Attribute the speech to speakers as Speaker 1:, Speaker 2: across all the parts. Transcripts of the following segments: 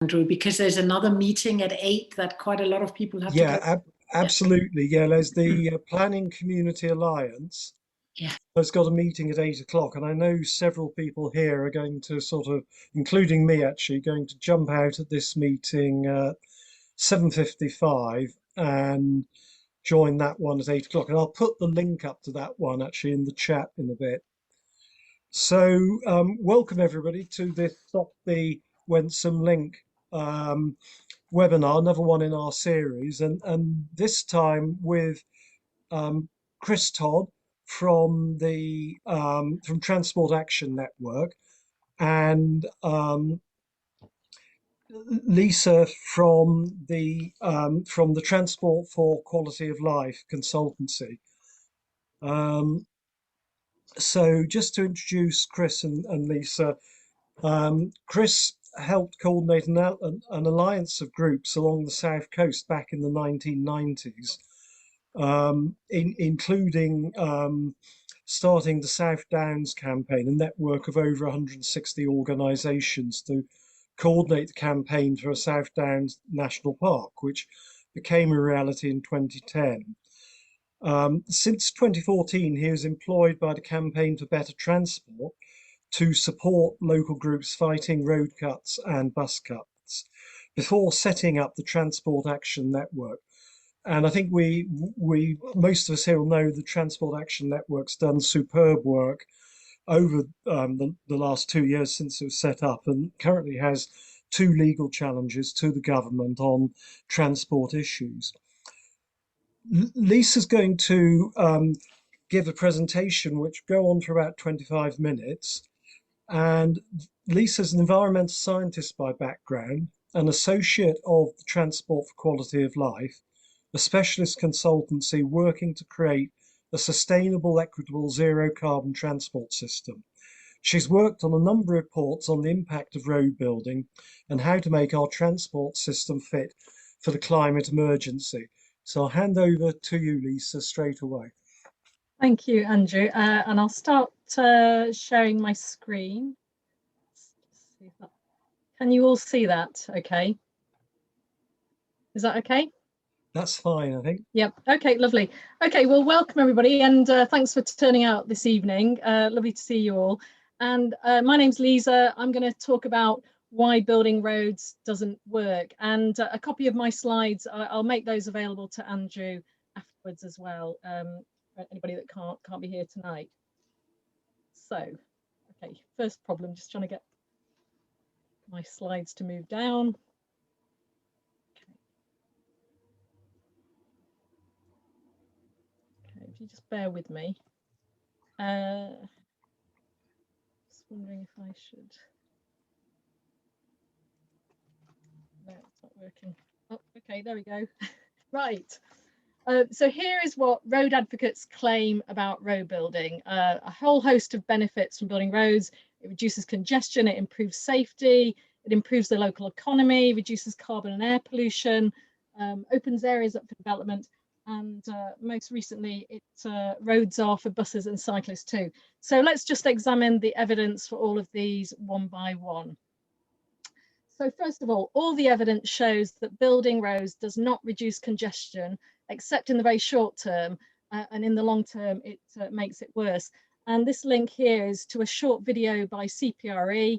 Speaker 1: Andrew, because there's another meeting at 8 that quite a lot of people have to go.
Speaker 2: Absolutely. Yeah, there's the Planning Community Alliance.
Speaker 1: Yeah.
Speaker 2: It's got a meeting at 8 o'clock, and I know several people here are going to sort of, including me actually, going to jump out at this meeting at 7:55 and join that one at 8 o'clock. And I'll put the link up to that one actually in the chat in a bit. So welcome everybody to this Stop the Wensum Link webinar, another one in our series, and this time with Chris Todd from the from Transport Action Network, and Lisa from the Transport for Quality of Life consultancy. So just to introduce Chris and Lisa, Chris helped coordinate an alliance of groups along the South Coast back in the 1990s, including starting the South Downs campaign, a network of over 160 organisations to coordinate the campaign for a South Downs National Park, which became a reality in 2010. Since 2014, he was employed by the Campaign for Better Transport to support local groups fighting road cuts and bus cuts before setting up the Transport Action Network. And I think we most of us here will know the Transport Action Network's done superb work over the last 2 years since it was set up, and currently has 2 legal challenges to the government on transport issues. Lisa's going to give a presentation which go on for about 25 minutes. And Lisa's an environmental scientist by background, an associate of the Transport for Quality of Life, a specialist consultancy working to create a sustainable, equitable, zero carbon transport system. She's worked on a number of reports on the impact of road building and how to make our transport system fit for the climate emergency. So I'll hand over to you, Lisa, straight away.
Speaker 3: Thank you, Andrew. And I'll start sharing my screen. Can you all see that okay? Is that okay?
Speaker 2: That's fine, I think.
Speaker 3: Yep. Okay, lovely. Okay, well, welcome everybody, and thanks for turning out this evening. Lovely to see you all. And my name's Lisa. I'm going to talk about why building roads doesn't work, and a copy of my slides, I'll make those available to Andrew afterwards as well, for anybody that can't be here tonight. So, okay, first problem, just trying to get my slides to move down. Okay, if you just bear with me. Just wondering if I should. No, it's not working. Oh, okay, there we go. Right. So here is what road advocates claim about road building. A whole host of benefits from building roads. It reduces congestion, it improves safety, it improves the local economy, reduces carbon and air pollution, opens areas up for development, and most recently, it roads are for buses and cyclists too. So let's just examine the evidence for all of these one by one. So first of all the evidence shows that building roads does not reduce congestion, except in the very short term, and in the long term, it makes it worse. And this link here is to a short video by CPRE,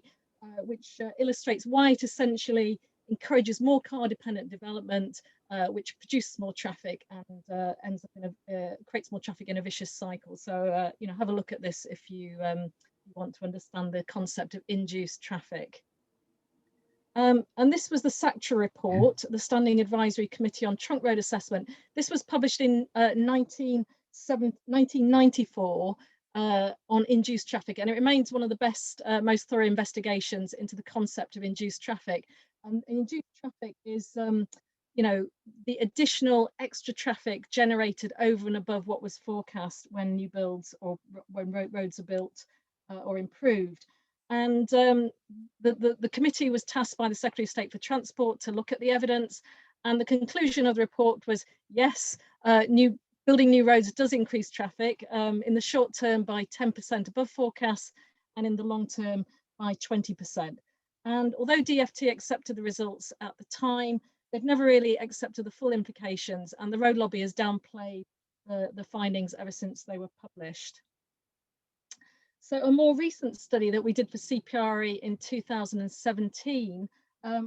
Speaker 3: which illustrates why it essentially encourages more car-dependent development, which produces more traffic and ends up in creates more traffic in a vicious cycle. So, you know, have a look at this if you want to understand the concept of induced traffic. And this was the SACTRA report, the Standing Advisory Committee on Trunk Road Assessment. This was published in 1994 on induced traffic, and it remains one of the best, most thorough investigations into the concept of induced traffic. Induced traffic is, you know, the additional extra traffic generated over and above what was forecast when new builds or when roads are built or improved. And the committee was tasked by the Secretary of State for Transport to look at the evidence, and the conclusion of the report was yes, building new roads does increase traffic in the short term by 10% above forecasts, and in the long term by 20%. And although DfT accepted the results at the time, they've never really accepted the full implications, and the road lobby has downplayed the findings ever since they were published. So a more recent study that we did for CPRE in 2017,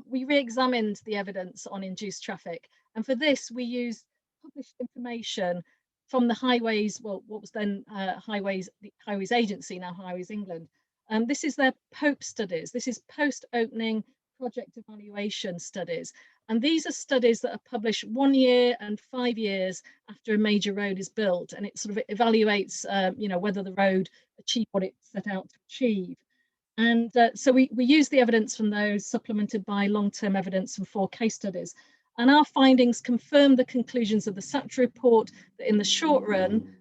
Speaker 3: we re-examined the evidence on induced traffic. And for this, we used published information from the Highways, well, what was then the Highways Agency, now Highways England. This is their POPE studies. This is post-opening project evaluation studies. And these are studies that are published 1 year and 5 years after a major road is built. And it sort of evaluates, whether the road achieved what it set out to achieve. And so we use the evidence from those, supplemented by long-term evidence from 4 case studies. And our findings confirm the conclusions of the SATRA report that in the short run,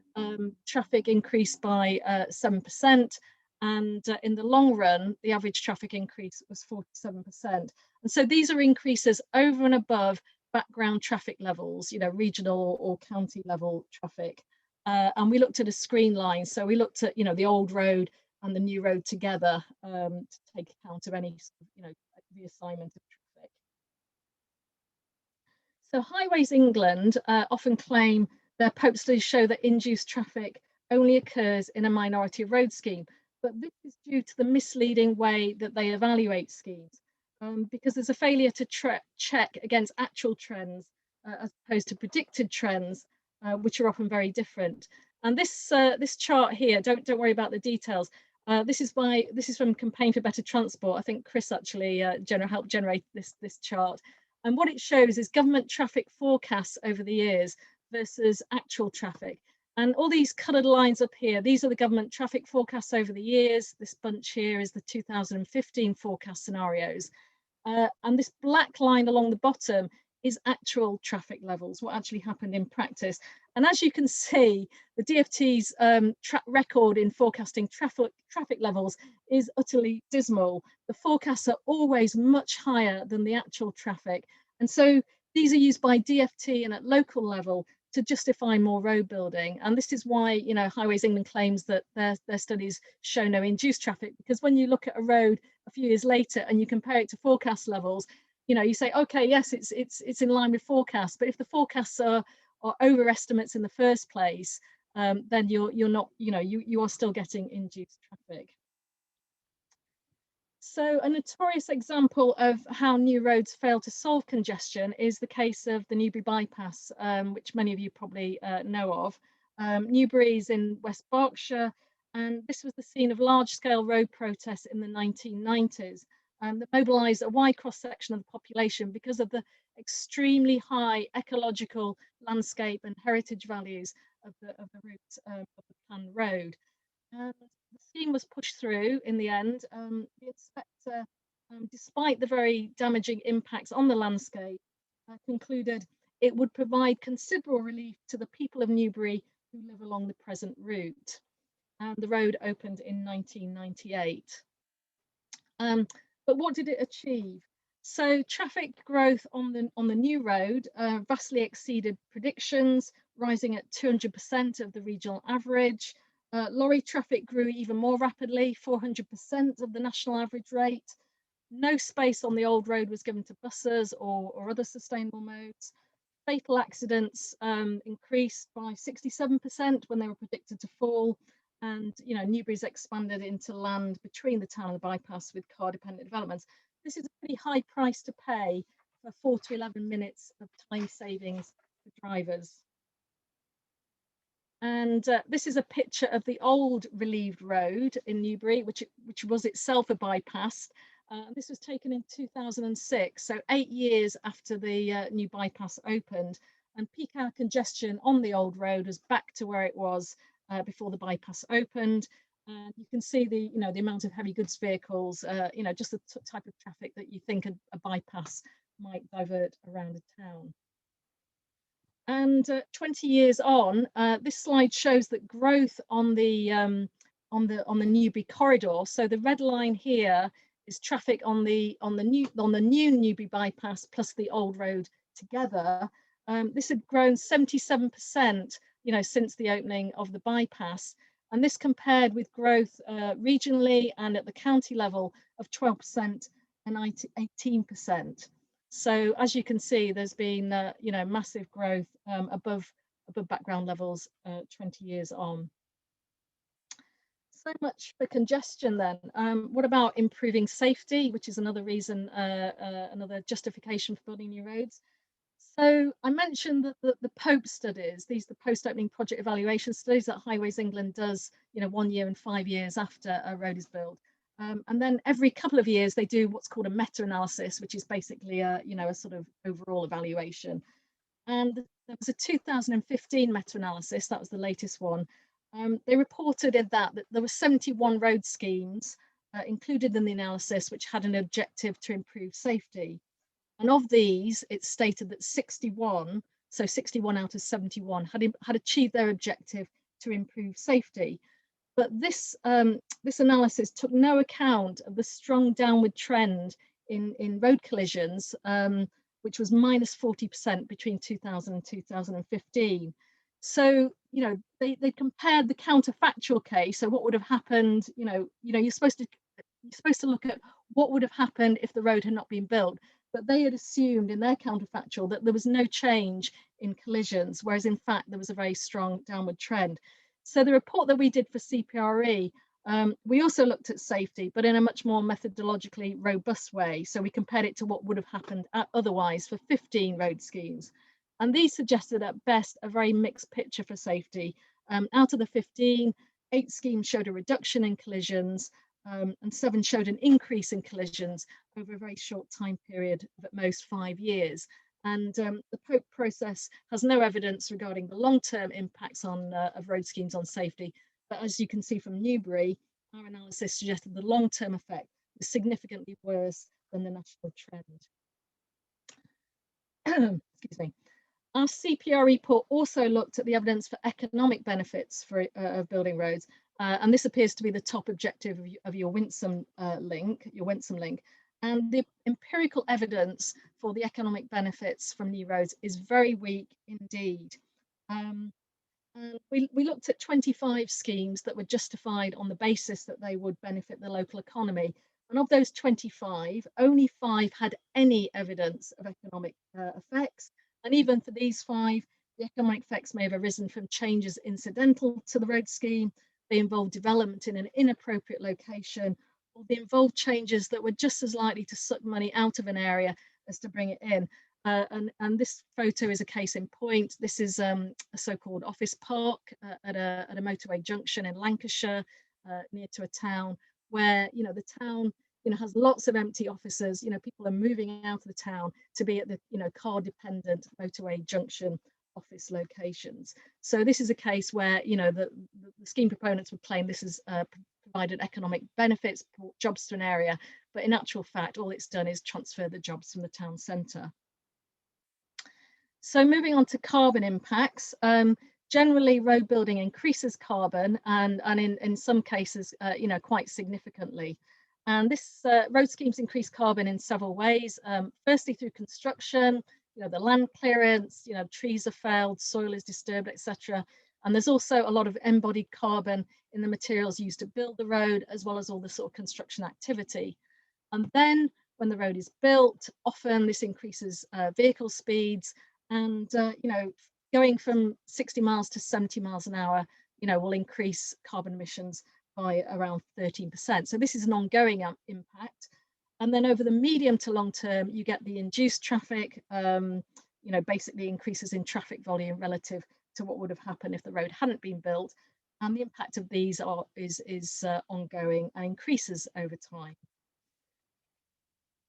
Speaker 3: traffic increased by 7%. And in the long run, the average traffic increase was 47%. And so these are increases over and above background traffic levels, regional or county level traffic. And we looked at a screen line. So we looked at, the old road and the new road together to take account of any, reassignment of traffic. So Highways England often claim their POPE studies show that induced traffic only occurs in a minority of road scheme. But this is due to the misleading way that they evaluate schemes, because there's a failure to check against actual trends as opposed to predicted trends, which are often very different. And this chart here, don't worry about the details. This is from Campaign for Better Transport. I think Chris actually helped generate this chart. And what it shows is government traffic forecasts over the years versus actual traffic. And all these coloured lines up here, these are the government traffic forecasts over the years. This bunch here is the 2015 forecast scenarios. And this black line along the bottom is actual traffic levels, what actually happened in practice. And as you can see, the DfT's track record in forecasting traffic levels is utterly dismal. The forecasts are always much higher than the actual traffic. And so these are used by DfT and at local level to justify more road building. And this is why, Highways England claims that their studies show no induced traffic, because when you look at a road a few years later and you compare it to forecast levels, you say, okay, yes, it's in line with forecasts, but if the forecasts are overestimates in the first place, then you're not, you are still getting induced traffic. So a notorious example of how new roads fail to solve congestion is the case of the Newbury bypass, which many of you probably know of. Newbury is in West Berkshire, and this was the scene of large-scale road protests in the 1990s that mobilised a wide cross-section of the population because of the extremely high ecological, landscape and heritage values of the route of the planned road. And the scheme was pushed through in the end. The inspector, despite the very damaging impacts on the landscape, concluded it would provide considerable relief to the people of Newbury who live along the present route. And the road opened in 1998. But what did it achieve? So traffic growth on the new road vastly exceeded predictions, rising at 200% of the regional average. Lorry traffic grew even more rapidly, 400% of the national average rate. No space on the old road was given to buses or other sustainable modes. Fatal accidents increased by 67% when they were predicted to fall. And Newbury's expanded into land between the town and the bypass with car-dependent developments. This is a pretty high price to pay for 4 to 11 minutes of time savings for drivers. And this is a picture of the old relieved road in Newbury, which was itself a bypass. This was taken in 2006, so 8 years after the new bypass opened. And peak hour congestion on the old road was back to where it was before the bypass opened. And you can see the amount of heavy goods vehicles, just the type of traffic that you think a bypass might divert around a town. And 20 years on, this slide shows that growth on the Newbury corridor. So the red line here is traffic on the new Newbury bypass plus the old road together. This had grown 77%, since the opening of the bypass, and this compared with growth regionally and at the county level of 12% and 18%. So as you can see, there's been you know, massive growth above background levels 20 years on. So much for congestion then. What about improving safety, which is another reason, another justification for building new roads? So I mentioned that the POPE studies, these are the post-opening project evaluation studies that Highways England does, you know, 1 year and 5 years after a road is built. And then every couple of years they do what's called a meta-analysis, which is basically a, you know, a sort of overall evaluation. And there was a 2015 meta-analysis, that was the latest one. They reported in that there were 71 road schemes included in the analysis which had an objective to improve safety. And of these, it's stated that 61, so 61 out of 71, had achieved their objective to improve safety. But this analysis took no account of the strong downward trend in road collisions, which was minus 40% between 2000 and 2015. So, you know, they compared the counterfactual case. So what would have happened, you're supposed to look at what would have happened if the road had not been built. But they had assumed in their counterfactual that there was no change in collisions, whereas in fact there was a very strong downward trend. So the report that we did for CPRE, we also looked at safety, but in a much more methodologically robust way. So we compared it to what would have happened otherwise for 15 road schemes. And these suggested at best a very mixed picture for safety. Out of the 15, 8 schemes showed a reduction in collisions, and 7 showed an increase in collisions over a very short time period of at most 5 years. And the POPE process has no evidence regarding the long-term impacts of road schemes on safety. But as you can see from Newbury, our analysis suggested the long-term effect was significantly worse than the national trend. Excuse me. Our CPR report also looked at the evidence for economic benefits of building roads. And this appears to be the top objective of your Winsome link, And the empirical evidence for the economic benefits from new roads is very weak indeed. And we looked at 25 schemes that were justified on the basis that they would benefit the local economy. And of those 25, only 5 had any evidence of economic effects. And even for these 5, the economic effects may have arisen from changes incidental to the road scheme. They involved development in an inappropriate location, or they involved changes that were just as likely to suck money out of an area as to bring it in. And this photo is a case in point. This is a so-called office park at a motorway junction in Lancashire, near to a town where, the town, has lots of empty offices. People are moving out of the town to be at the, car-dependent motorway junction office locations. So this is a case where, the scheme proponents would claim this has provided economic benefits, brought jobs to an area, but in actual fact, all it's done is transfer the jobs from the town centre. So moving on to carbon impacts, generally road building increases carbon and in some cases, quite significantly. And this road schemes increase carbon in several ways. Firstly, through construction, the land clearance, trees are felled, soil is disturbed, etc. And there's also a lot of embodied carbon in the materials used to build the road, as well as all the sort of construction activity. And then when the road is built, often this increases vehicle speeds, and going from 60 miles to 70 miles an hour, will increase carbon emissions by around 13%. So this is an ongoing impact. And then over the medium to long term, you get the induced traffic, basically increases in traffic volume relative to what would have happened if the road hadn't been built. And the impact of these is ongoing and increases over time.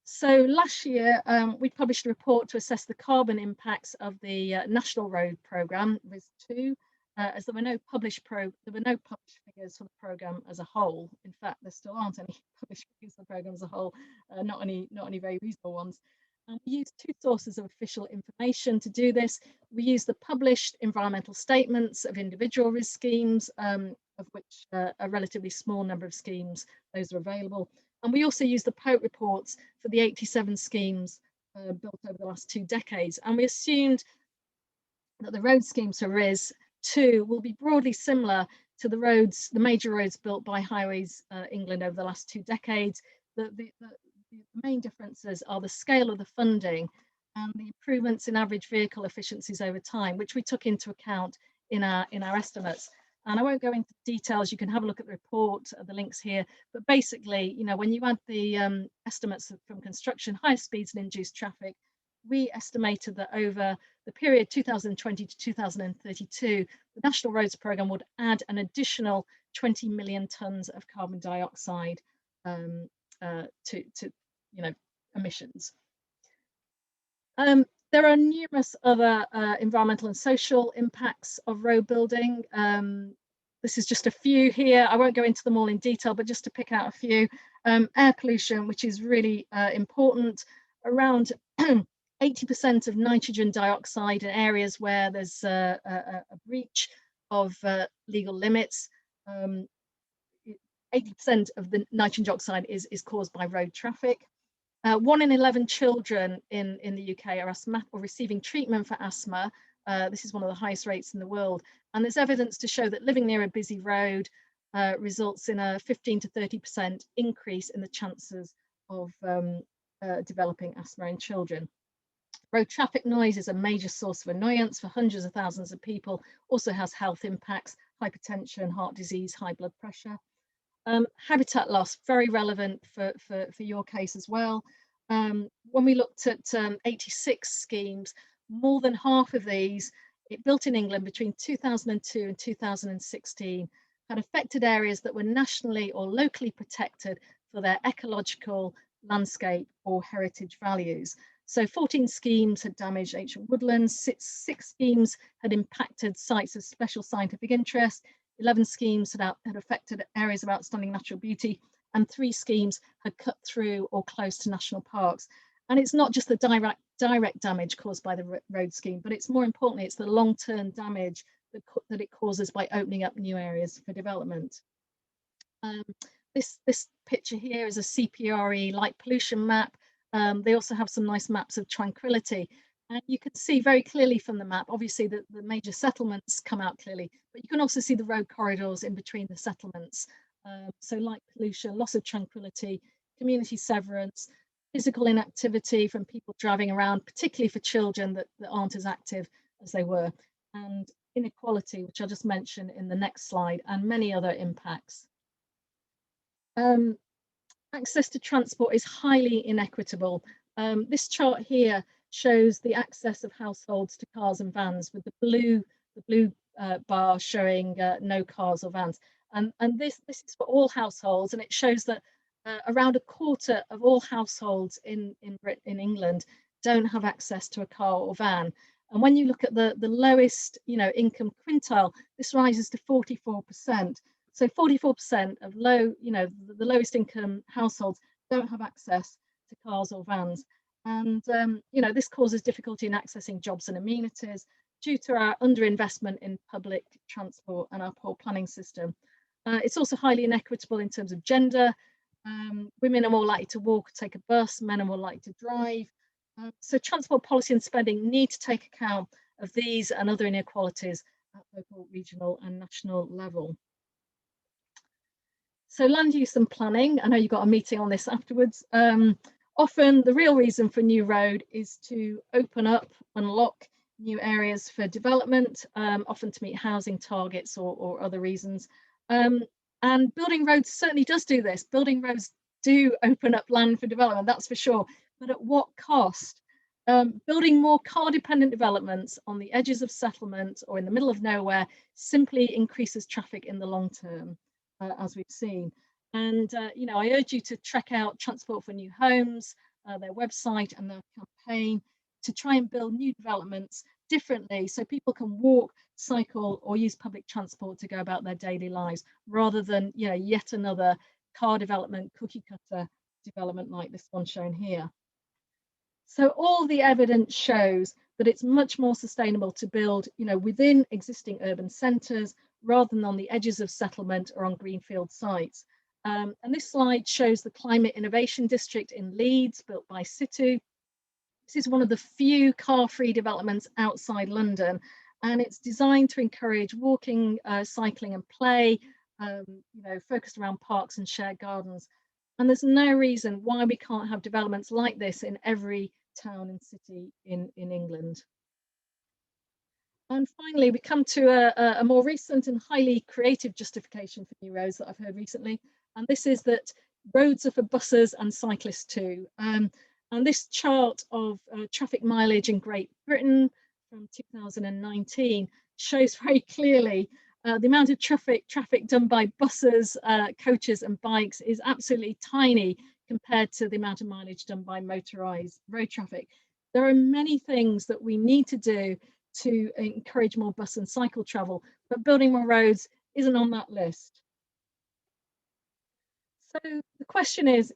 Speaker 3: So last year, we published a report to assess the carbon impacts of the National Road Programme, RIS2, as there were no published figures for the programme as a whole. In fact, there still aren't any published figures for the programme as a whole, not any very reasonable ones. And we used 2 sources of official information to do this. We used the published environmental statements of individual RIS schemes, of which a relatively small number of schemes, those are available. And we also used the POPE reports for the 87 schemes built over the last 2 decades. And we assumed that the road schemes for RIS2 will be broadly similar to the major roads built by Highways England over the last 2 decades. The the main differences are the scale of the funding and the improvements in average vehicle efficiencies over time, which we took into account in our estimates. And I won't go into details. You can have a look at the report, the links here. But basically, you know, when you add the estimates from construction, higher speeds and induced traffic, we estimated that over the period 2020 to 2032, the National Roads Programme would add an additional 20 million tonnes of carbon dioxide to you know, emissions. There are numerous other environmental and social impacts of road building. This is just a few here. I won't go into them all in detail, but just to pick out a few. Air pollution, which is really important. Around 80% of nitrogen dioxide in areas where there's a breach of legal limits. 80% of the nitrogen dioxide is caused by road traffic. 1 in 11 children in the UK are asthmatic or receiving treatment for asthma. This is one of the highest rates in the world. And there's evidence to show that living near a busy road results in a 15 to 30% increase in the chances of developing asthma in children. Road traffic noise is a major source of annoyance for hundreds of thousands of people, also has health impacts, hypertension, heart disease, high blood pressure. Habitat loss, very relevant for your case as well. When we looked at 86 schemes, more than half of these, built in England between 2002 and 2016, had affected areas that were nationally or locally protected for their ecological, landscape or heritage values. So 14 schemes had damaged ancient woodlands, six schemes had impacted sites of special scientific interest, 11 schemes had affected areas of outstanding natural beauty, and 3 schemes had cut through or close to national parks. And it's not just the direct damage caused by the road scheme, but it's more importantly, it's the long-term damage that it causes by opening up new areas for development. This picture here is a CPRE light pollution map. They also have some nice maps of tranquillity. And you can see very clearly from the map, obviously the major settlements come out clearly, but you can also see the road corridors in between the settlements. So light pollution, loss of tranquility, community severance, physical inactivity from people driving around, particularly for children that aren't as active as they were, and inequality, which I'll just mention in the next slide, and many other impacts. Access to transport is highly inequitable. This chart here shows the access of households to cars and vans, with the blue bar showing no cars or vans. And this is for all households, and it shows that around a quarter of all households in England don't have access to a car or van. And when you look at the lowest, income quintile, this rises to 44%. So 44% of the lowest income households don't have access to cars or vans. And, this causes difficulty in accessing jobs and amenities due to our underinvestment in public transport and our poor planning system. It's also highly inequitable in terms of gender. Women are more likely to walk or take a bus, men are more likely to drive. So transport policy and spending need to take account of these and other inequalities at local, regional and national level. So land use and planning, I know you've got a meeting on this afterwards. Often the real reason for new road is to open up, unlock new areas for development, often to meet housing targets or other reasons. And building roads certainly does do this. Building roads do open up land for development, that's for sure. But at what cost? Building more car-dependent developments on the edges of settlement or in the middle of nowhere simply increases traffic in the long term, as we've seen. And, I urge you to check out Transport for New Homes, their website and their campaign, to try and build new developments differently so people can walk, cycle or use public transport to go about their daily lives, rather than, yet another car development, cookie cutter development like this one shown here. So all the evidence shows that it's much more sustainable to build, within existing urban centres rather than on the edges of settlement or on greenfield sites. And this slide shows the Climate Innovation District in Leeds, built by Situ. This is one of the few car-free developments outside London, and it's designed to encourage walking, cycling and play, focused around parks and shared gardens. And there's no reason why we can't have developments like this in every town and city in England. And finally, we come to a more recent and highly creative justification for new roads that I've heard recently. And this is that roads are for buses and cyclists too. And this chart of traffic mileage in Great Britain from 2019 shows very clearly the amount of traffic done by buses, coaches and bikes is absolutely tiny compared to the amount of mileage done by motorised road traffic. There are many things that we need to do to encourage more bus and cycle travel, but building more roads isn't on that list. So the question is,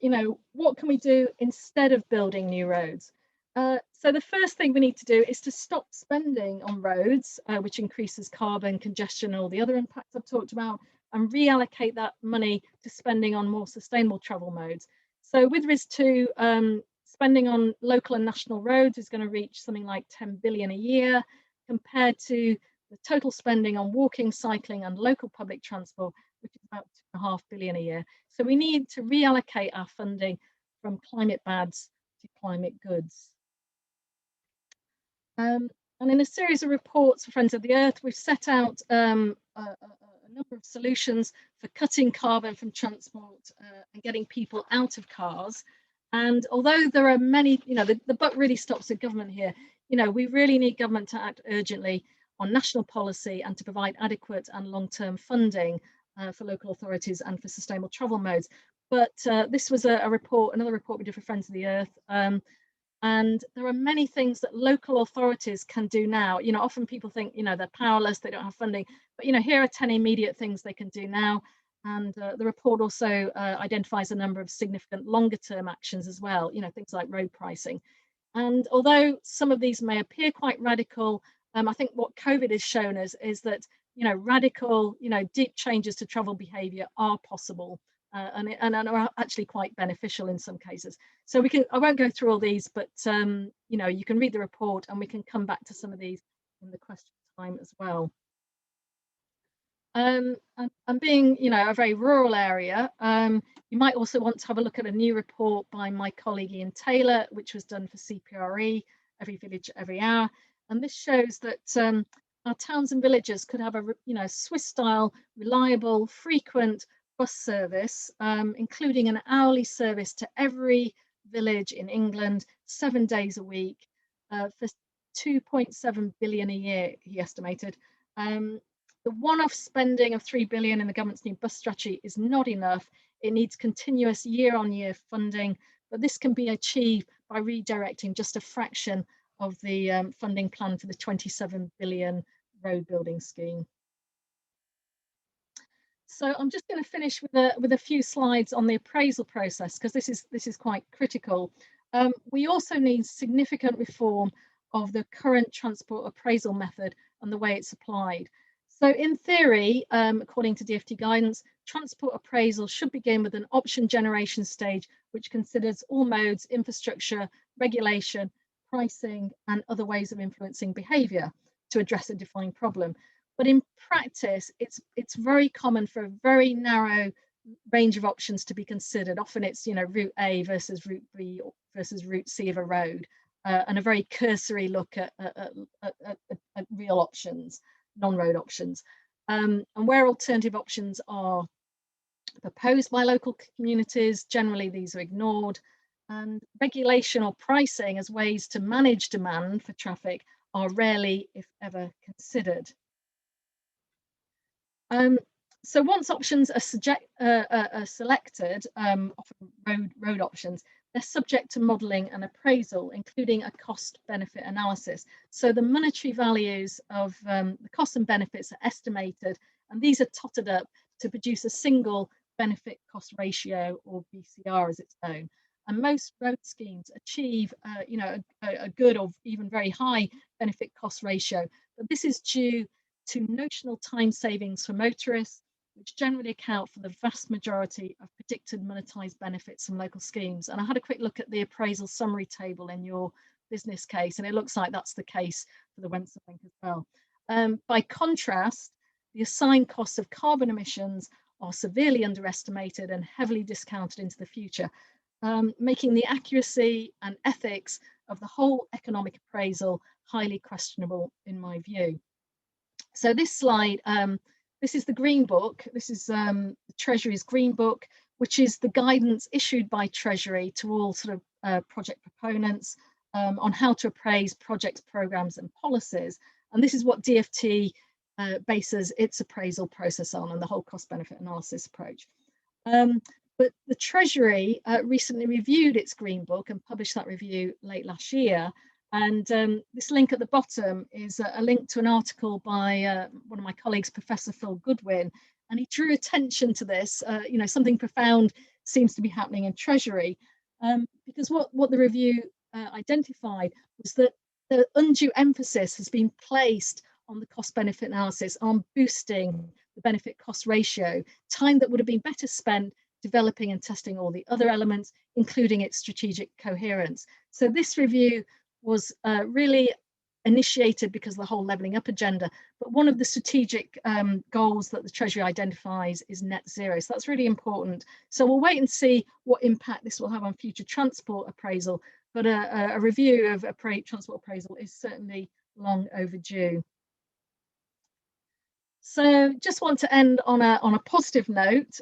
Speaker 3: what can we do instead of building new roads? So the first thing we need to do is to stop spending on roads, which increases carbon, congestion, and all the other impacts I've talked about, and reallocate that money to spending on more sustainable travel modes. So with RIS2, spending on local and national roads is going to reach something like 10 billion a year, compared to the total spending on walking, cycling, and local public transport, which is about 2.5 billion a year. So we need to reallocate our funding from climate bads to climate goods. And in a series of reports for Friends of the Earth, we've set out a number of solutions for cutting carbon from transport and getting people out of cars. And although there are many, the buck really stops at government here. We really need government to act urgently on national policy and to provide adequate and long-term funding for local authorities and for sustainable travel modes. But this was another report we did for Friends of the Earth. And there are many things that local authorities can do now. Often people think, they're powerless, they don't have funding. But, here are 10 immediate things they can do now. And the report also identifies a number of significant longer term actions as well, things like road pricing. And although some of these may appear quite radical, I think what COVID has shown us is that, radical, deep changes to travel behaviour are possible and are actually quite beneficial in some cases. So I won't go through all these, but, you can read the report and we can come back to some of these in the question time as well. And being, a very rural area, you might also want to have a look at a new report by my colleague Ian Taylor, which was done for CPRE, Every Village, Every Hour. And this shows that our towns and villages could have a, Swiss-style, reliable, frequent bus service, including an hourly service to every village in England, 7 days a week, for 2.7 billion a year, he estimated. The one-off spending of 3 billion in the government's new bus strategy is not enough. It needs continuous year-on-year funding, but this can be achieved by redirecting just a fraction of the funding plan for the 27 billion road building scheme. So I'm just going to finish with a few slides on the appraisal process, because this is quite critical. We also need significant reform of the current transport appraisal method and the way it's applied. So in theory, according to DfT guidance, transport appraisal should begin with an option generation stage, which considers all modes, infrastructure, regulation, pricing, and other ways of influencing behaviour to address a defined problem. But in practice, it's very common for a very narrow range of options to be considered. Often it's, route A versus route B versus route C of a road, and a very cursory look at real options, non-road options. And where alternative options are proposed by local communities, generally these are ignored. And regulation or pricing as ways to manage demand for traffic are rarely, if ever, considered. So once options are selected, often road options, they're subject to modelling and appraisal, including a cost-benefit analysis. So the monetary values of the costs and benefits are estimated, and these are totted up to produce a single benefit-cost ratio, or BCR as it's known. And most road schemes achieve, a good or even very high benefit-cost ratio, but this is due to notional time savings for motorists, which generally account for the vast majority of predicted monetised benefits from local schemes. And I had a quick look at the appraisal summary table in your business case, and it looks like that's the case for the Wentworth link as well. By contrast, the assigned costs of carbon emissions are severely underestimated and heavily discounted into the future, making the accuracy and ethics of the whole economic appraisal highly questionable in my view. So this slide, this is the Green Book. This is the Treasury's Green Book, which is the guidance issued by Treasury to all sort of project proponents on how to appraise projects, programs and policies. And this is what DFT bases its appraisal process on, and the whole cost benefit analysis approach. But the Treasury recently reviewed its Green Book and published that review late last year. And this link at the bottom is a link to an article by one of my colleagues, Professor Phil Goodwin. And he drew attention to this, you know, something profound seems to be happening in Treasury. Because what the review identified was that the undue emphasis has been placed on the cost benefit analysis, on boosting the benefit cost ratio, time that would have been better spent developing and testing all the other elements, including its strategic coherence. So this review was really initiated because of the whole levelling up agenda, but one of the strategic goals that the Treasury identifies is net zero. So that's really important. So we'll wait and see what impact this will have on future transport appraisal, but a review of transport appraisal is certainly long overdue. So just want to end on a positive note.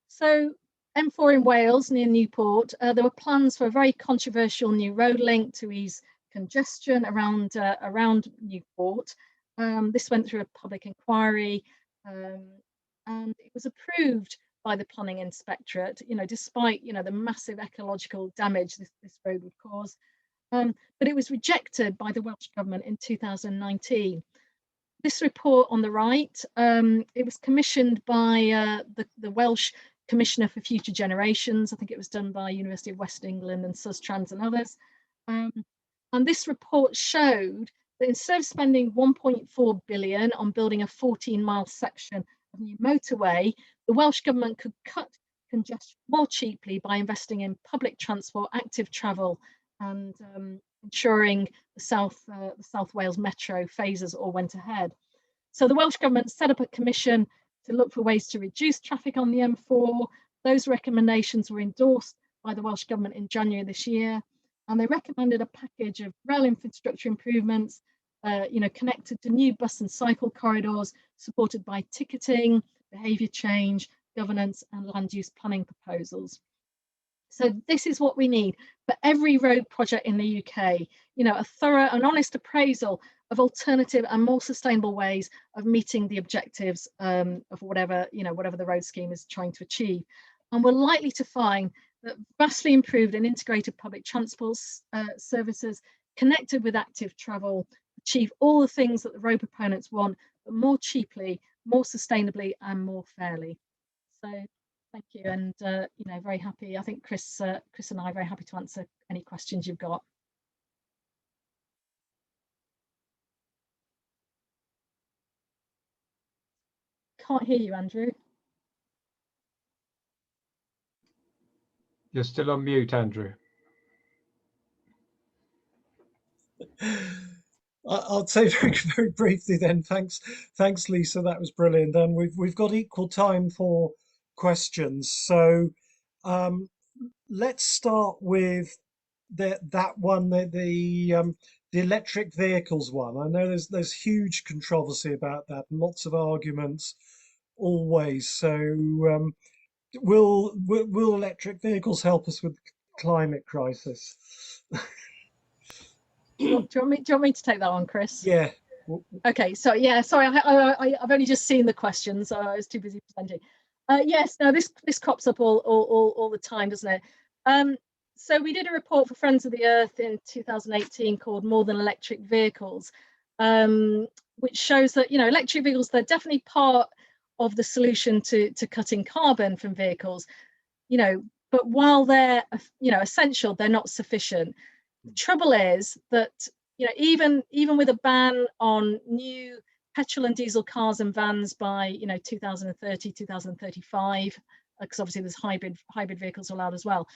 Speaker 3: So M4 in Wales near Newport, there were plans for a very controversial new road link to ease congestion around Newport. This went through a public inquiry and it was approved by the planning inspectorate, you know, despite, you know, the massive ecological damage this road would cause. But it was rejected by the Welsh Government in 2019. This report on the right, it was commissioned by the Welsh Commissioner for Future Generations. I think it was done by University of West England and Sustrans and others. And this report showed that instead of spending 1.4 billion on building a 14-mile section of new motorway, the Welsh Government could cut congestion more cheaply by investing in public transport, active travel, and ensuring the South Wales Metro phases all went ahead. So the Welsh Government set up a commission to look for ways to reduce traffic on the M4. Those recommendations were endorsed by the Welsh Government in January this year, and they recommended a package of rail infrastructure improvements, you know, connected to new bus and cycle corridors, supported by ticketing, behaviour change, governance and land use planning proposals. So this is what we need for every road project in the UK, you know, a thorough and honest appraisal of alternative and more sustainable ways of meeting the objectives of whatever the road scheme is trying to achieve. And we're likely to find that vastly improved and integrated public transport services connected with active travel achieve all the things that the road proponents want, but more cheaply, more sustainably and more fairly. So thank you, and you know, very happy. I think Chris and I are very happy to answer any questions you've got. Can't hear you, Andrew.
Speaker 4: You're still on mute, Andrew.
Speaker 2: I'll say very briefly then. Thanks, Lisa. That was brilliant. And we've got equal time for questions. So let's start with that one, the electric vehicles one. I know there's huge controversy about that, and lots of arguments always. So will electric vehicles help us with the climate crisis?
Speaker 3: Do you want me to take that one, Chris?
Speaker 2: Yeah.
Speaker 3: Okay, so yeah, sorry, I've only just seen the questions, so I was too busy presenting. Yes, no, this crops up all the time, doesn't it? So we did a report for Friends of the Earth in 2018 called More Than Electric Vehicles, which shows that, you know, electric vehicles, they're definitely part of the solution to cutting carbon from vehicles, you know, but while they're, you know, essential, they're not sufficient. The trouble is that, you know, even with a ban on new petrol and diesel cars and vans by, you know, 2030, 2035, because obviously there's hybrid vehicles allowed as well.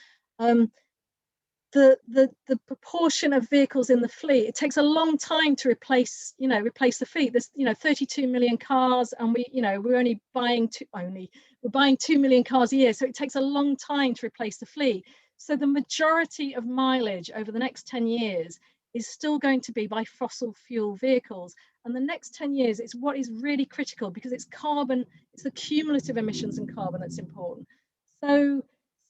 Speaker 3: the proportion of vehicles in the fleet, it takes a long time to replace the fleet. There's 32 million cars, and we're only buying we're buying 2 million cars a year, so it takes a long time to replace the fleet. So the majority of mileage over the next 10 years is still going to be by fossil fuel vehicles, and the next 10 years is what is really critical, because it's the cumulative emissions and carbon that's important. So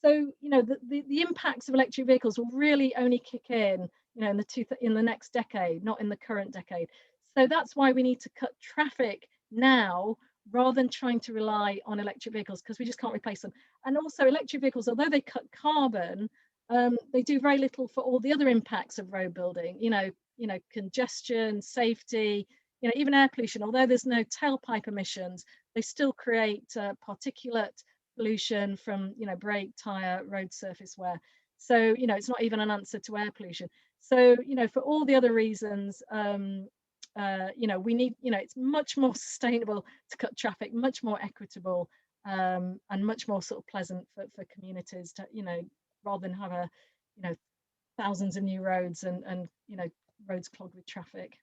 Speaker 3: the impacts of electric vehicles will really only kick in in the next decade, not in the current decade. So that's why we need to cut traffic now rather than trying to rely on electric vehicles, because we just can't replace them. And also electric vehicles, although they cut carbon, they do very little for all the other impacts of road building, congestion, safety, even air pollution. Although there's no tailpipe emissions, they still create particulate pollution from brake, tire, road surface wear. So it's not even an answer to air pollution. So for all the other reasons, we need, it's much more sustainable to cut traffic, much more equitable, and much more sort of pleasant for communities to rather than have thousands of new roads and roads clogged with traffic.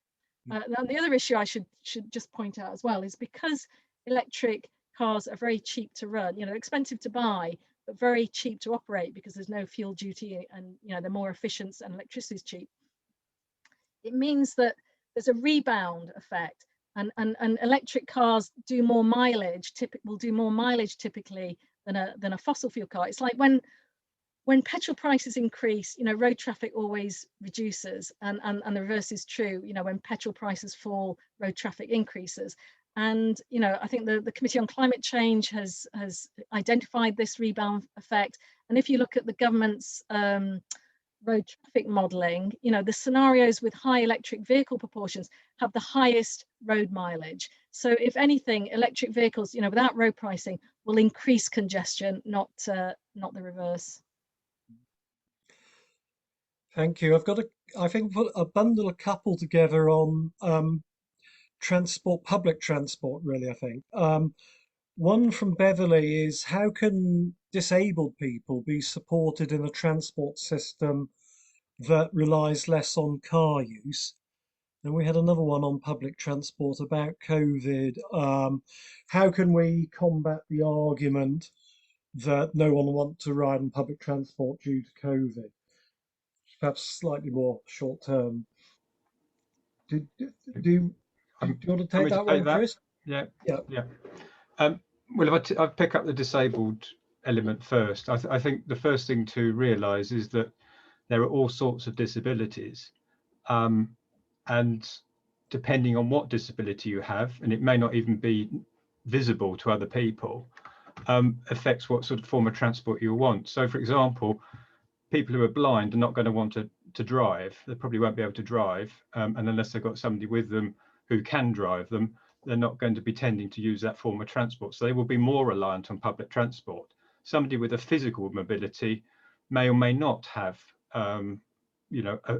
Speaker 3: And the other issue I should just point out as well is, because electric cars are very cheap to run, expensive to buy, but very cheap to operate because there's no fuel duty, and they're more efficient and electricity is cheap. It means that there's a rebound effect, and electric cars do more mileage, will do more mileage typically than a fossil fuel car. It's like when petrol prices increase, road traffic always reduces, and the reverse is true. When petrol prices fall, road traffic increases. And I think the Committee on Climate Change has identified this rebound effect. And if you look at the government's road traffic modelling, the scenarios with high electric vehicle proportions have the highest road mileage. So if anything, electric vehicles, without road pricing, will increase congestion, not the reverse.
Speaker 2: Thank you. I've got I think put a couple together on public transport, really, I think. One from Beverly is, how can disabled people be supported in a transport system that relies less on car use? And we had another one on public transport about COVID. How can we combat the argument that no one wants to ride on public transport due to COVID? Perhaps slightly more short term. Do you want to take that one, Chris?
Speaker 4: Yeah. Well, if I pick up the disabled element first, I think the first thing to realise is that there are all sorts of disabilities, and depending on what disability you have, and it may not even be visible to other people, affects what sort of form of transport you want. So, for example, people who are blind are not going to want to drive. They probably won't be able to drive, and unless they've got somebody with them who can drive them, they're not going to be tending to use that form of transport. So they will be more reliant on public transport. Somebody with a physical mobility may or may not have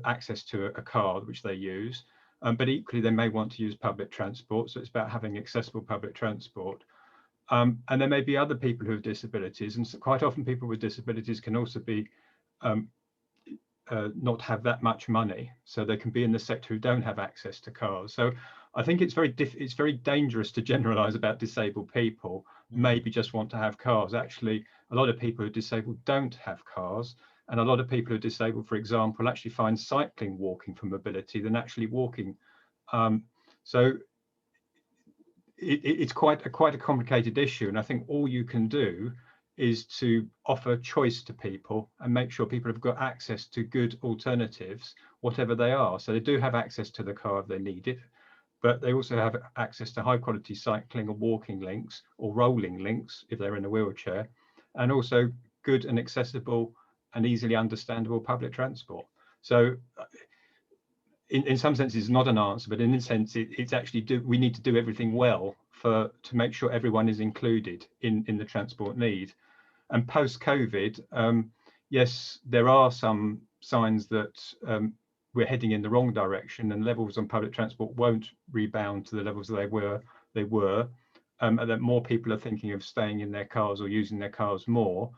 Speaker 4: access to a car which they use, but equally they may want to use public transport. So it's about having accessible public transport. And there may be other people who have disabilities, and so quite often people with disabilities can also be not have that much money, so they can be in the sector who don't have access to cars. So I think it's very dangerous to generalize about disabled people. Maybe just want to have cars. Actually, a lot of people who are disabled don't have cars, and a lot of people who are disabled, for example, actually find cycling walking for mobility than actually walking. So it's quite a complicated issue, and I think all you can do is to offer choice to people and make sure people have got access to good alternatives, whatever they are. So they do have access to the car if they need it, but they also have access to high quality cycling or walking links or rolling links if they're in a wheelchair, and also good and accessible and easily understandable public transport. So in some sense it's not an answer, but in a sense it's actually we need to do everything well to make sure everyone is included in the transport need. And post-COVID, yes, there are some signs that we're heading in the wrong direction, and levels on public transport won't rebound to the levels they were, and that more people are thinking of staying in their cars or using their cars more.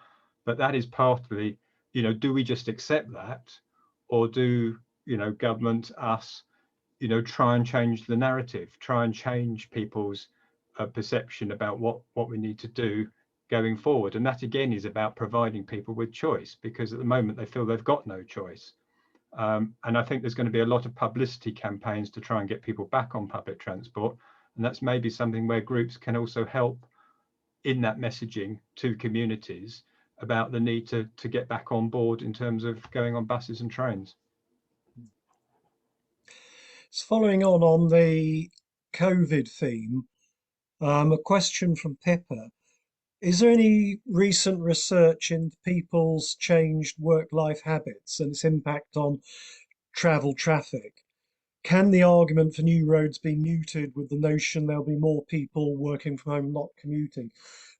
Speaker 4: But that is partly do we just accept that, or do government, us, try and change the narrative, try and change people's perception about what we need to do going forward? And that again is about providing people with choice, because at the moment they feel they've got no choice. And I think there's going to be a lot of publicity campaigns to try and get people back on public transport, and that's maybe something where groups can also help in that messaging to communities about the need to get back on board in terms of going on buses and trains.
Speaker 2: So following on the COVID theme, a question from Pippa. Is there any recent research into people's changed work-life habits and its impact on travel traffic? Can the argument for new roads be muted with the notion there'll be more people working from home, not commuting?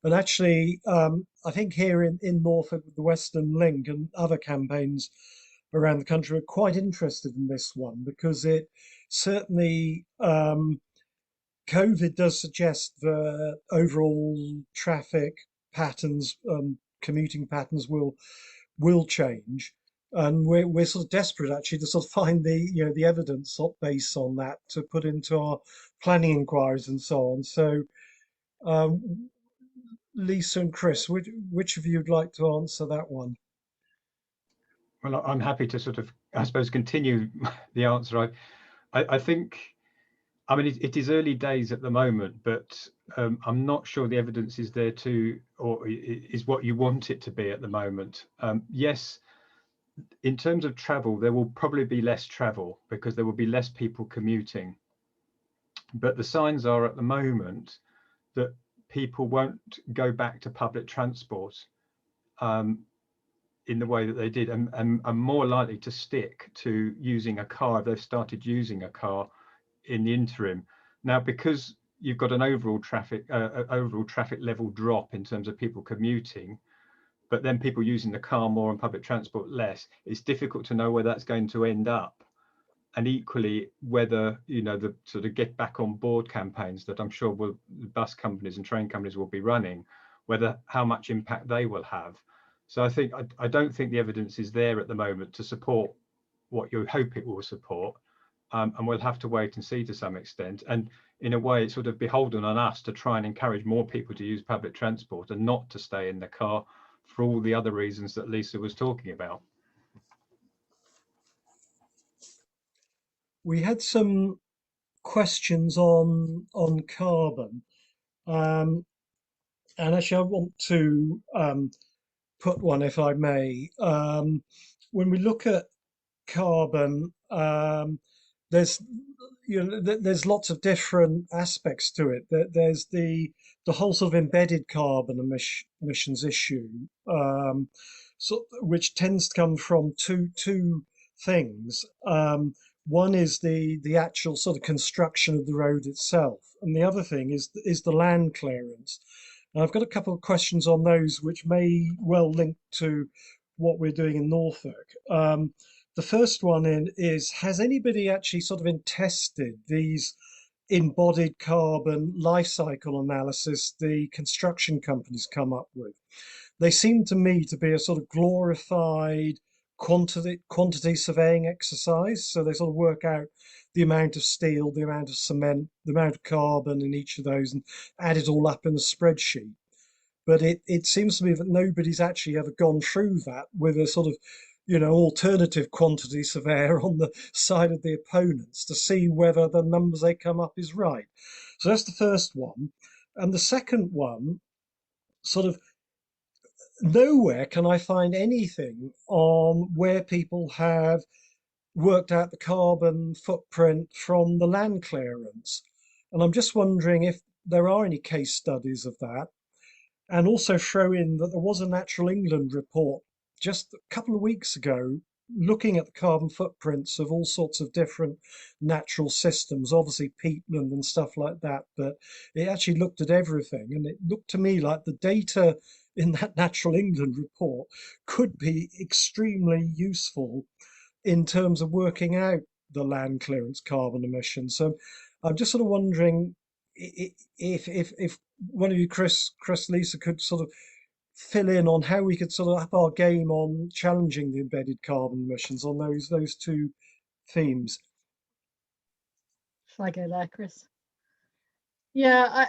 Speaker 2: And actually, I think here in Norfolk, with the Western Link and other campaigns around the country, are quite interested in this one, because it certainly, COVID does suggest that overall traffic patterns, commuting patterns will change, and we're sort of desperate actually to sort of find the evidence base on that to put into our planning inquiries and so on. So, Lisa and Chris, which of you'd like to answer that one?
Speaker 4: Well, I'm happy to sort of, I suppose, continue the answer. I think, I mean, it is early days at the moment, but I'm not sure the evidence is there or is what you want it to be at the moment. Yes, in terms of travel, there will probably be less travel because there will be less people commuting. But the signs are at the moment that people won't go back to public transport in the way that they did, and are more likely to stick to using a car if they've started using a car in the interim. Now, because you've got an overall traffic level drop in terms of people commuting, but then people using the car more and public transport less, it's difficult to know where that's going to end up. And equally, whether the sort of get back on board campaigns that I'm sure the bus companies and train companies will be running, how much impact they will have. So I don't think the evidence is there at the moment to support what you hope it will support. And we'll have to wait and see to some extent. And in a way, it's sort of beholden on us to try and encourage more people to use public transport and not to stay in the car for all the other reasons that Lisa was talking about.
Speaker 2: We had some questions on carbon, and actually I want to put one, if I may. When we look at carbon, there's there's lots of different aspects to it. There's the whole sort of embedded carbon emissions issue, which tends to come from two things. One is the actual sort of construction of the road itself, and the other thing is the land clearance. And I've got a couple of questions on those, which may well link to what we're doing in Norfolk. The first one is, has anybody actually sort of tested these embodied carbon life cycle analysis the construction companies come up with? They seem to me to be a sort of glorified quantity surveying exercise. So they sort of work out the amount of steel, the amount of cement, the amount of carbon in each of those, and add it all up in a spreadsheet. But it seems to me that nobody's actually ever gone through that with a sort of alternative quantity surveyor on the side of the opponents to see whether the numbers they come up is right. So that's the first one. And the second one, sort of nowhere can I find anything on where people have worked out the carbon footprint from the land clearance. And I'm just wondering if there are any case studies of that. And also throw in that there was a Natural England report just a couple of weeks ago looking at the carbon footprints of all sorts of different natural systems, obviously peatland and stuff like that, but it actually looked at everything. And it looked to me like the data in that Natural England report could be extremely useful in terms of working out the land clearance carbon emissions. So I'm just sort of wondering if one of you, Chris, Lisa, could sort of fill in on how we could sort of up our game on challenging the embedded carbon emissions on those two themes?
Speaker 3: Shall I go there, Chris? Yeah,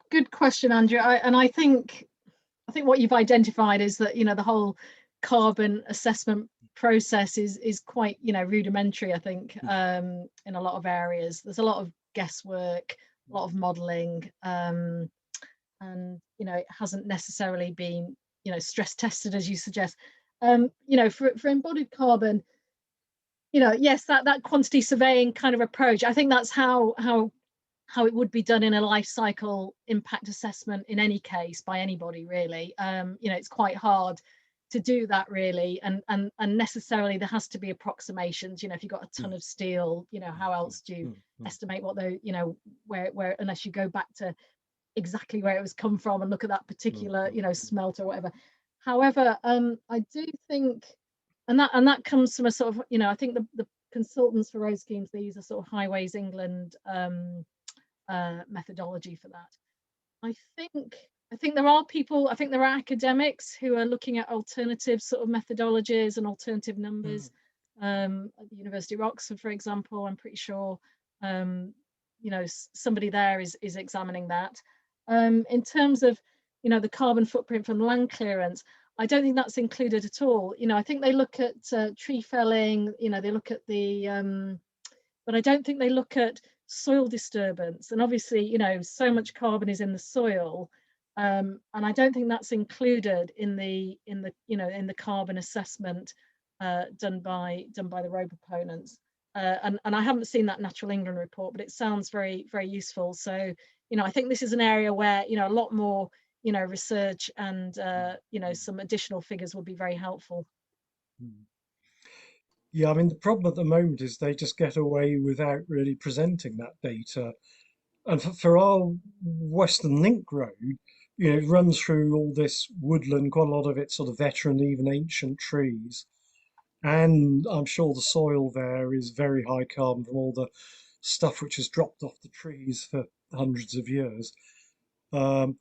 Speaker 3: good question, Andrew. I think what you've identified is that the whole carbon assessment process is quite rudimentary. I think in a lot of areas there's a lot of guesswork, a lot of modelling, and it hasn't necessarily been stress tested as you suggest. For embodied carbon, yes, that quantity surveying kind of approach. I think that's how it would be done in a life cycle impact assessment in any case by anybody really. It's quite hard to do that really, and necessarily there has to be approximations. If you've got a ton of steel, how else do you estimate what the where unless you go back to exactly where it was come from and look at that particular smelt or whatever. However, I do think, and that comes from a sort of I think the consultants for road schemes, these are sort of Highways England methodology for that. I think there are people, I think there are academics who are looking at alternative sort of methodologies and alternative numbers. At the University of Oxford, for example, I'm pretty sure somebody there is examining that. In terms of the carbon footprint from land clearance, I don't think that's included at all. I think they look at tree felling, they look at the but I don't think they look at soil disturbance. And obviously, so much carbon is in the soil, and I don't think that's included in the carbon assessment done by the road proponents. And I haven't seen that Natural England report, but it sounds very, very useful. So, I think this is an area where a lot more research and some additional figures would be very helpful.
Speaker 2: Yeah, I mean, the problem at the moment is they just get away without really presenting that data. And for our Western Link Road, it runs through all this woodland, quite a lot of it sort of veteran, even ancient trees. And I'm sure the soil there is very high carbon from all the stuff which has dropped off the trees for hundreds of years. And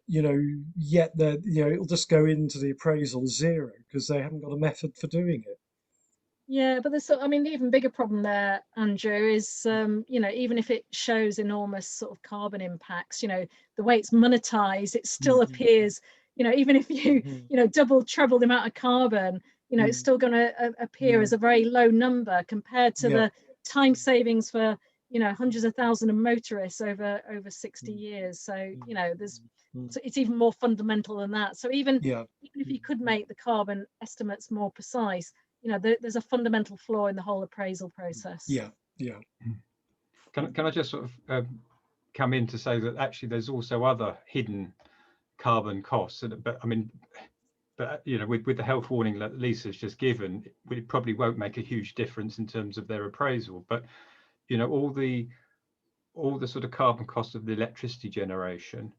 Speaker 2: yet it'll just go into the appraisal zero because they haven't got a method for doing it.
Speaker 3: Yeah, but the even bigger problem there, Andrew, is even if it shows enormous sort of carbon impacts, the way it's monetized, it still appears, even if you double, treble the amount of carbon, it's still going to appear as a very low number compared to the time savings for hundreds of thousands of motorists over 60 years. So it's even more fundamental than that. So even if you could make the carbon estimates more precise, there's a fundamental flaw in the whole appraisal process.
Speaker 4: Can I just sort of come in to say that actually there's also other hidden carbon costs, but with the health warning that Lisa's just given, it probably won't make a huge difference in terms of their appraisal. But all the sort of carbon cost of the electricity generation,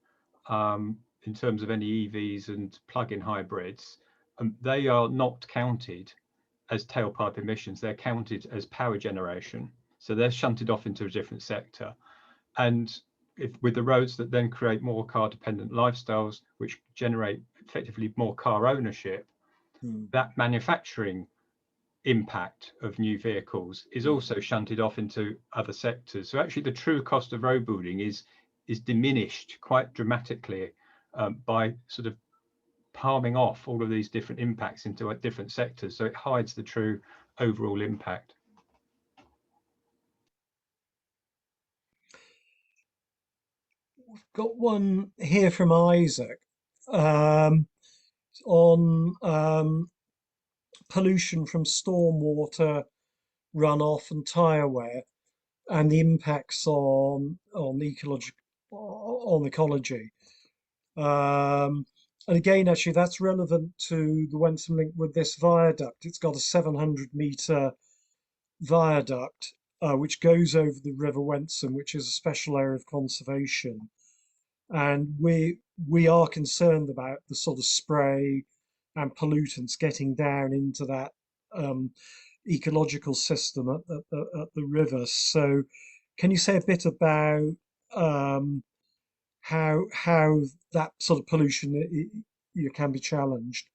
Speaker 4: in terms of any EVs and plug-in hybrids, they are not counted as tailpipe emissions. They're counted as power generation, so they're shunted off into a different sector. And with the roads that then create more car dependent lifestyles, which generate effectively more car ownership, that manufacturing impact of new vehicles is also shunted off into other sectors. So actually the true cost of road building is diminished quite dramatically by sort of palming off all of these different impacts into different sectors, so it hides the true overall impact.
Speaker 2: We've got one here from Isaac on pollution from stormwater runoff and tyre wear and the impacts on ecology. And again, actually, that's relevant to the Wensum link with this viaduct. It's got a 700-metre viaduct which goes over the River Wensum, which is a special area of conservation. And we are concerned about the sort of spray and pollutants getting down into that ecological system at the river. So can you say a bit about how that sort of pollution you can be challenged.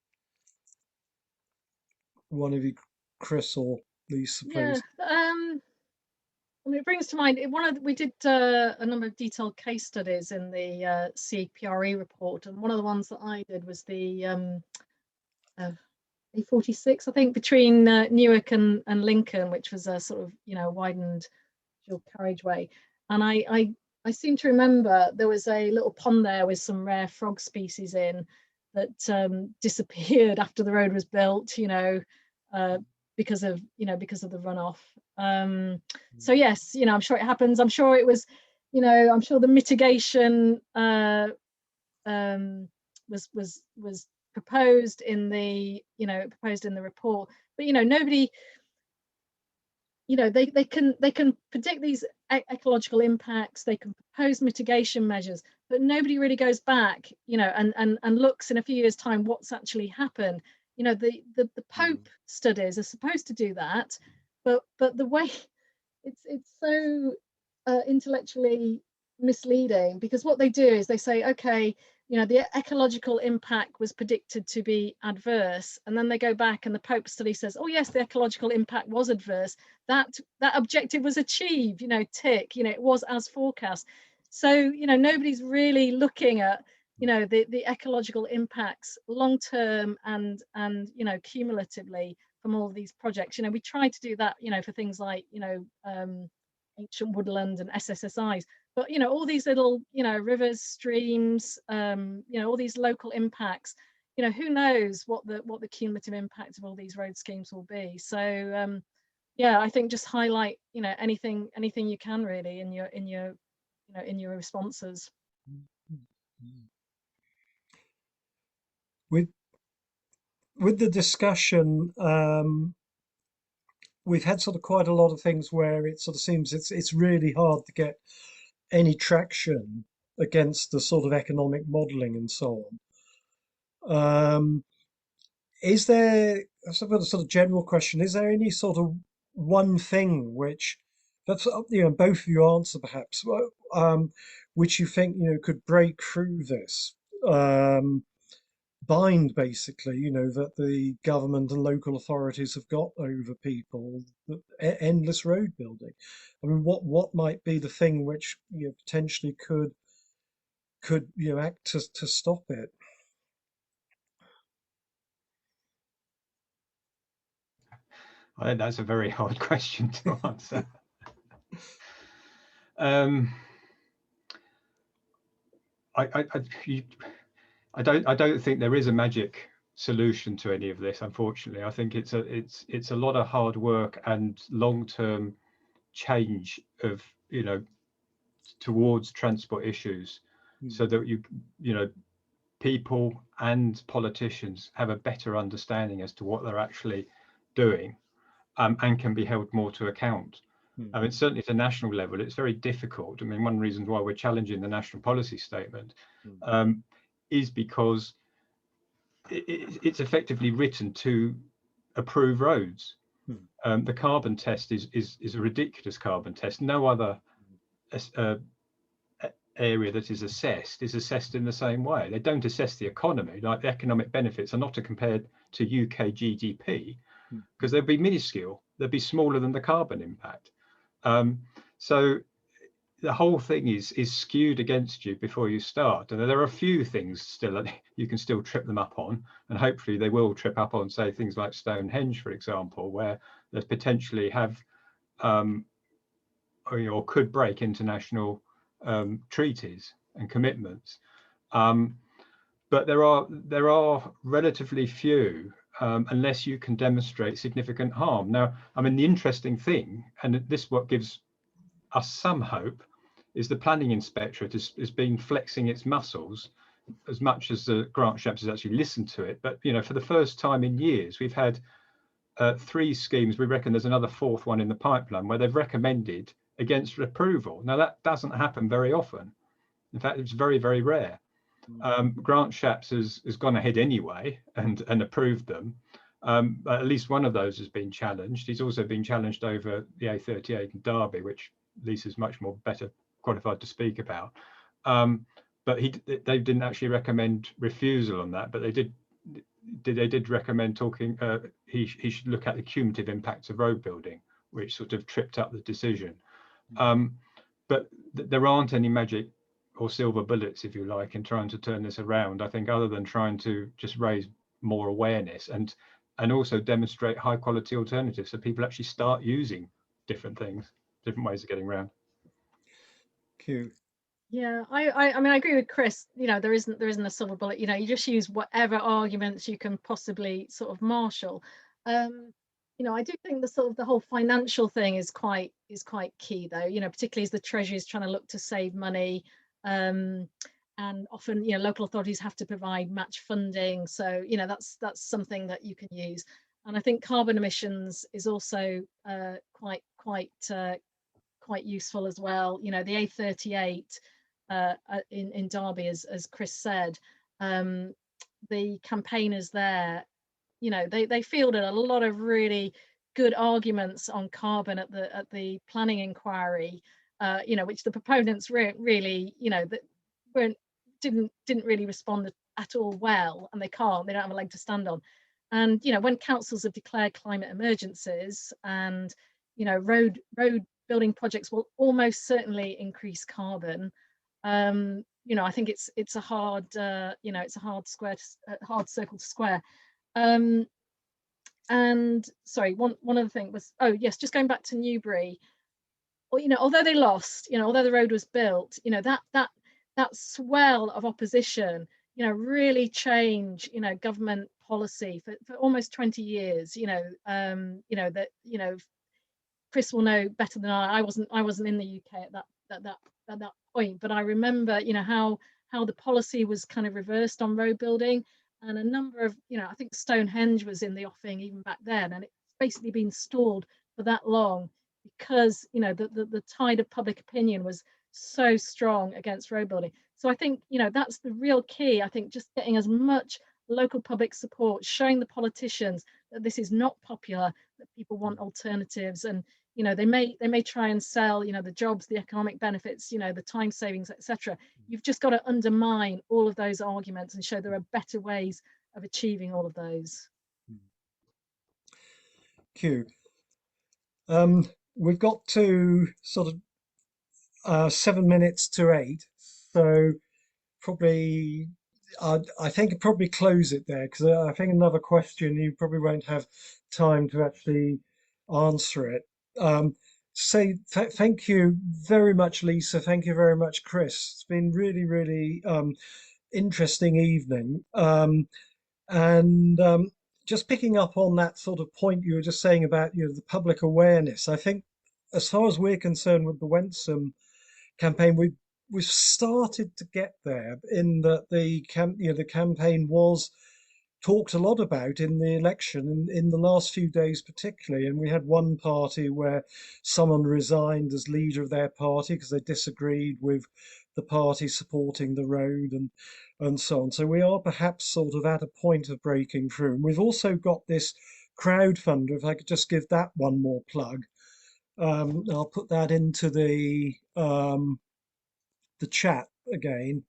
Speaker 2: One of you, Chris or Lisa,
Speaker 3: Yeah,
Speaker 2: please.
Speaker 3: I mean, it brings to mind we did a number of detailed case studies in the CPRE report, and one of the ones that I did was the A46, I think, between Newark and Lincoln, which was a sort of widened dual carriageway, and I seem to remember there was a little pond there with some rare frog species in that disappeared after the road was built, because of the runoff. So yes, I'm sure it happens. I'm sure it was, I'm sure the mitigation was proposed in the report, but nobody, they can predict these ecological impacts, they can propose mitigation measures, but nobody really goes back and looks in a few years' time what's actually happened. The Pope studies are supposed to do that, but the way it's so intellectually misleading, because what they do is they say, okay, the ecological impact was predicted to be adverse, and then they go back and the Pope study says, oh yes, the ecological impact was adverse, that objective was achieved, tick, it was as forecast. So nobody's really looking at the ecological impacts long term and cumulatively from all of these projects. We tried to do that for things like ancient woodland and SSSIs, but all these little rivers, streams, all these local impacts, who knows what the cumulative impact of all these road schemes will be. So yeah, I think just highlight anything you can really in your responses.
Speaker 2: With the discussion, we've had sort of quite a lot of things where it sort of seems it's really hard to get any traction against the sort of economic modelling and so on. Is there, I've got a sort of general question, is there any sort of one thing which, that's both of you answer perhaps, which you think could break through this bind, basically, that the government and local authorities have got over people, endless road building? I mean, what might be the thing which potentially could act to stop it?
Speaker 4: I think that's a very hard question to answer. I don't think there is a magic solution to any of this, unfortunately. I think it's a lot of hard work and long-term change of towards transport issues, so that people and politicians have a better understanding as to what they're actually doing, and can be held more to account. I mean, certainly at a national level, it's very difficult. I mean, one of the reasons why we're challenging the national policy statement is because it's effectively written to approve roads. The carbon test is a ridiculous carbon test. No other area that is assessed in the same way. They don't assess the economy, like the economic benefits are not to compare to UK GDP, because they'd be minuscule, they'd be smaller than the carbon impact. So the whole thing is skewed against you before you start. And there are a few things still that you can still trip them up on, and hopefully they will trip up on, say, things like Stonehenge, for example, where there's potentially have or could break international treaties and commitments. But there are relatively few, unless you can demonstrate significant harm. Now, I mean, the interesting thing, and this what gives us some hope, is the planning inspectorate has been flexing its muscles as much as the grant chapter has actually listened to it. But for the first time in years, we've had 3 schemes. We reckon there's another 4th one in the pipeline where they've recommended against approval. Now that doesn't happen very often. In fact, it's very, very rare. Grant Shapps has gone ahead anyway and approved them. But at least one of those has been challenged. He's also been challenged over the A38 in Derby, which Lisa's much more better qualified to speak about. but they didn't actually recommend refusal on that, but they did recommend talking. He should look at the cumulative impacts of road building, which sort of tripped up the decision. But there aren't any magic or silver bullets, if you like, in trying to turn this around. I think other than trying to just raise more awareness and also demonstrate high quality alternatives, so people actually start using different things, different ways of getting around.
Speaker 2: Q.
Speaker 3: Yeah, I mean, I agree with Chris. You know, there isn't a silver bullet. You know, you just use whatever arguments you can possibly sort of marshal. You know, I do think the whole financial thing is quite key, though. You know, particularly as the Treasury is trying to look to save money, and often, you know, local authorities have to provide match funding. So, you know, that's something that you can use. And I think carbon emissions is also quite useful as well. You know, the A38 in Derby, as Chris said, the campaigners there, you know, they fielded a lot of really good arguments on carbon at the planning inquiry, you know, which the proponents really, you know, that didn't really respond at all well, and they don't have a leg to stand on. And you know, when councils have declared climate emergencies, and you know, road building projects will almost certainly increase carbon. You know, I think it's a hard you know, it's a hard circle to square. And sorry, one other thing was, oh yes, just going back to Newbury. Well, you know, although they lost, you know, although the road was built, you know, that swell of opposition, you know, really changed, you know, government policy for almost 20 years. You know, that, you know, Chris will know better than I wasn't in the UK at that point, but I remember, you know, how the policy was kind of reversed on road building, and a number of, you know, I think Stonehenge was in the offing even back then, and it's basically been stalled for that long because, you know, the tide of public opinion was so strong against road building. So I think, you know, that's the real key. I think just getting as much local public support, showing the politicians that this is not popular, that people want alternatives, and you know, they may try and sell, you know, the jobs, the economic benefits, you know, the time savings, etc. You've just got to undermine all of those arguments and show there are better ways of achieving all of those.
Speaker 2: Q. We've got to sort of 7 minutes to 8, so probably I think I'd probably close it there, because I think another question you probably won't have time to actually answer it. Thank you very much, Lisa. Thank you very much, Chris. It's been really interesting evening. And just picking up on that sort of point you were just saying about, you know, the public awareness. I think, as far as we're concerned with the Wensum campaign, we've started to get there, in that the campaign was talked a lot about in the election, in the last few days particularly. And we had one party where someone resigned as leader of their party because they disagreed with the party supporting the road, and so on. So we are perhaps sort of at a point of breaking through. And we've also got this crowdfunder, if I could just give that one more plug. I'll put that into the chat again.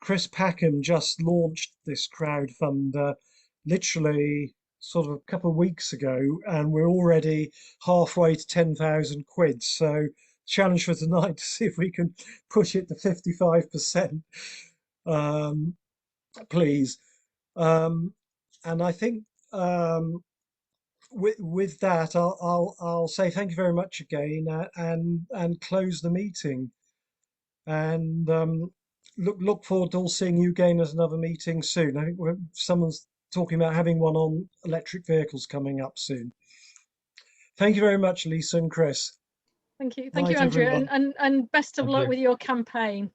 Speaker 2: Chris Packham just launched this crowdfunder literally sort of a couple of weeks ago, and we're already halfway to 10,000 quid. So challenge for tonight to see if we can push it to 55%, please. And I think with that, I'll say thank you very much again, and close the meeting. And look forward to all seeing you again at another meeting soon. I think someone's talking about having one on electric vehicles coming up soon. Thank you very much, Lisa and Chris.
Speaker 3: Thank you,
Speaker 2: Night,
Speaker 3: Andrew,
Speaker 2: everyone.
Speaker 3: and best of
Speaker 4: Thank
Speaker 3: luck
Speaker 4: you.
Speaker 3: with your campaign.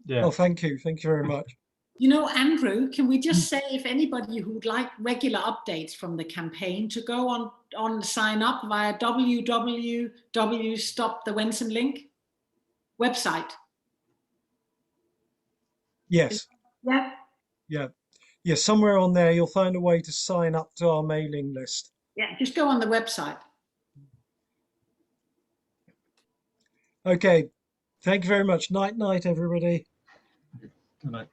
Speaker 4: Yeah.
Speaker 2: Oh, thank you very much.
Speaker 1: You know, Andrew, can we just say, if anybody who would like regular updates from the campaign, to go on sign up via www.stopthewensum link website.
Speaker 2: Yes.
Speaker 1: Yeah.
Speaker 2: Yeah. Somewhere on there, you'll find a way to sign up to our mailing list.
Speaker 1: Yeah, just go on the website.
Speaker 2: Okay. Thank you very much. Night, night, everybody.
Speaker 4: Good night.